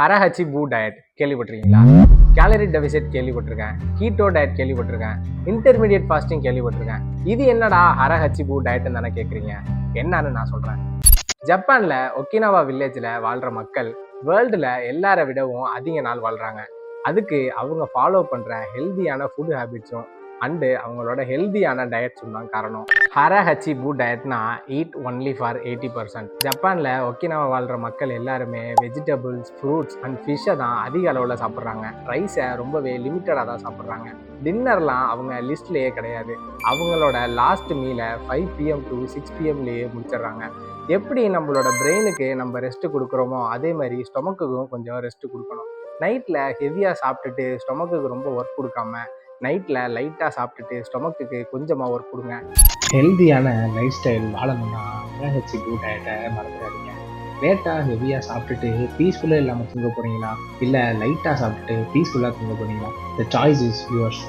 ஹரஹச்சி பூ டயட் கேள்விப்பட்டிருக்கீங்களா? Gallery deficit கேள்விப்பட்டிருக்கேன், கீட்டோ டயட் கேள்விப்பட்டிருக்கேன், இன்டர்மீடியட் ஃபாஸ்டிங் கேள்விப்பட்டிருக்கேன். இது என்னடா ஹரஹச்சி பூ டயட்னு தானே கேட்குறீங்க. என்னன்னு நான் சொல்கிறேன். ஜப்பான்ல ஒக்கினாவா வில்லேஜில் வாழ்கிற மக்கள் வேர்ல்டில் எல்லாரை விடவும் அதிக நாள் வாழ்கிறாங்க. அதுக்கு அவங்க ஃபாலோ பண்ணுற ஹெல்தியான ஃபுட் ஹேபிட்ஸும் அண்டு அவங்களோட ஹெல்தியான டயட்ஸும் தான் காரணம். ஹரஹச்சி பூ டயட்னா ஈட் ஒன்லி ஃபார் 80%. ஜப்பானில் ஒக்கினாவா வாழ்கிற மக்கள் எல்லாருமே வெஜிடபிள்ஸ், ஃப்ரூட்ஸ் அண்ட் ஃபிஷ்ஷை தான் அதிக அளவில் சாப்பிட்றாங்க. ரைஸை ரொம்பவே லிமிட்டடாக தான் சாப்பிட்றாங்க. டின்னர்லாம் அவங்க லிஸ்ட்லேயே கிடையாது. அவங்களோட லாஸ்ட் மீலை 5 PM to 6 PMலேயே முடிச்சிடுறாங்க. எப்படி நம்மளோட பிரெயினுக்கு நம்ம ரெஸ்ட்டு கொடுக்குறோமோ அதே மாதிரி ஸ்டொமக்குக்கும் கொஞ்சம் ரெஸ்ட்டு கொடுக்கணும். நைட்டில் ஹெவியாக சாப்பிட்டுட்டு ஸ்டொமக்குக்கு ரொம்ப ஒர்க் கொடுக்காம நைட்டில் லைட்டாக சாப்பிட்டுட்டு ஸ்டொமக்குக்கு கொஞ்சமாக ஒர்க் கொடுங்க. ஹெல்தியான லைஃப் ஸ்டைல் வாழணும்னா ஹரஹச்சி பூ டயட்டை மறந்துடாதீங்க. லேட்டாக ஹெவியாக சாப்பிட்டுட்டு பீஸ்ஃபுல்லாக இல்லாமல் தூங்க போகிறீங்களா, இல்லை லைட்டாக சாப்பிட்டுட்டு பீஸ்ஃபுல்லாக தூங்க போகிறீங்களா? The choice is yours.